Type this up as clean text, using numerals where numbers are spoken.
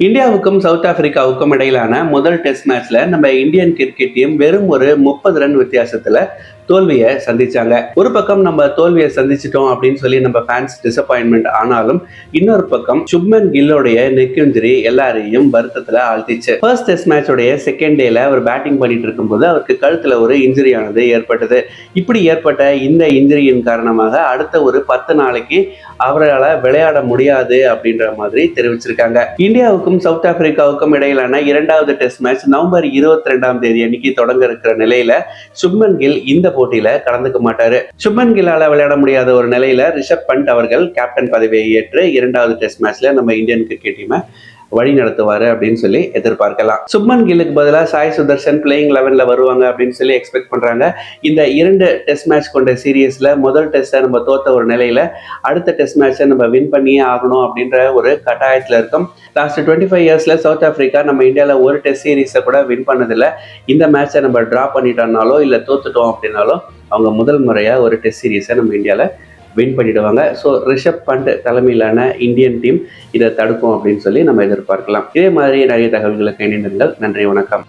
இந்தியாவுக்கும் சவுத் ஆப்பிரிக்காவுக்கும் இடையிலான முதல் டெஸ்ட் மேட்ச்ல நம்ம இந்தியன் கிரிக்கெட் டீம் வெறும் ஒரு 30 ரன் வித்தியாசத்துல தோல்வியை சந்திச்சாங்க. ஒரு பக்கம் நம்ம தோல்வியை சந்திச்சிட்டோம் அப்படின்னு சொல்லி நம்ம ஃபேன்ஸ் டிசப்பாயின்மெண்ட் ஆனாலும், இன்னொரு பக்கம் சுப்மன் கில்லோடைய நெக் இன்ஜுரி எல்லாரையும் வருத்தத்துல ஆழ்த்திச்சு. ஃபர்ஸ்ட் டெஸ்ட் மேட்சோடைய செகண்ட் டேல அவர் பேட்டிங் பண்ணிட்டு இருக்கும்போது அவருக்கு கழுத்துல ஒரு இன்ஜுரி ஆனது ஏற்பட்டது. இப்படி ஏற்பட்ட இந்த இன்ஜுரியின் காரணமாக அடுத்த ஒரு 10 நாளைக்கு அவரால் விளையாட முடியாது அப்படின்ற மாதிரி தெரிவிச்சிருக்காங்க. இந்தியாவுக்கும் சவுத் ஆப்பிரிக்காவுக்கும் இடையிலான இரண்டாவது டெஸ்ட் மேட்ச் நவம்பர் 22ஆம் தேதி அன்னைக்கு தொடங்க இருக்கிற நிலையில சுப்மன் கில் இந்த போட்டியில கலந்துக்க மாட்டாரு. சுப்மன் கில்லால விளையாட முடியாத ஒரு நிலையில ரிஷப் பண்ட் அவர்கள் கேப்டன் பதவியை ஏற்று இரண்டாவது டெஸ்ட் மேட்ச்ல நம்ம இந்தியன் கிரிக்கெட் டீமை வழி நடத்துவாரு அப்படின்னு சொல்லி எதிர்பார்க்கலாம். சுப்மன் கில்லுக்கு பதிலாக சாய் சுதர்ஷன் பிளேயிங் 11ல வருவாங்க அப்படின்னு சொல்லி எக்ஸ்பெக்ட் பண்றாங்க. இந்த 2 டெஸ்ட் மேட்ச் கொண்ட சீரீஸ்ல முதல் டெஸ்ட்டை நம்ம தோத்த ஒரு நிலையில அடுத்த டெஸ்ட் மேட்சை நம்ம வின் பண்ணியே ஆகணும் அப்படின்ற ஒரு கட்டாயத்துல இருக்கும். லாஸ்ட் 25 இயர்ஸ்ல சவுத் ஆப்பிரிக்கா நம்ம இந்தியாவில் ஒரு டெஸ்ட் சீரீஸை கூட வின் பண்ணதில்லை. இந்த மேட்சை நம்ம டிரா பண்ணிட்டோம்னாலோ இல்லை தோத்துட்டோம் அப்படின்னாலும் அவங்க முதல் முறையா ஒரு டெஸ்ட் சீரீஸை நம்ம இந்தியாவில் வின் பண்ணிடுவாங்க. ஸோ ரிஷப் பண்ட் தலைமையிலான இந்தியன் டீம் இதை தடுக்கும் அப்படின்னு சொல்லி நம்ம எதிர்பார்க்கலாம். இதே மாதிரி நிறைய தகவல்களுக்கு இணைந்திருங்கள். நன்றி, வணக்கம்.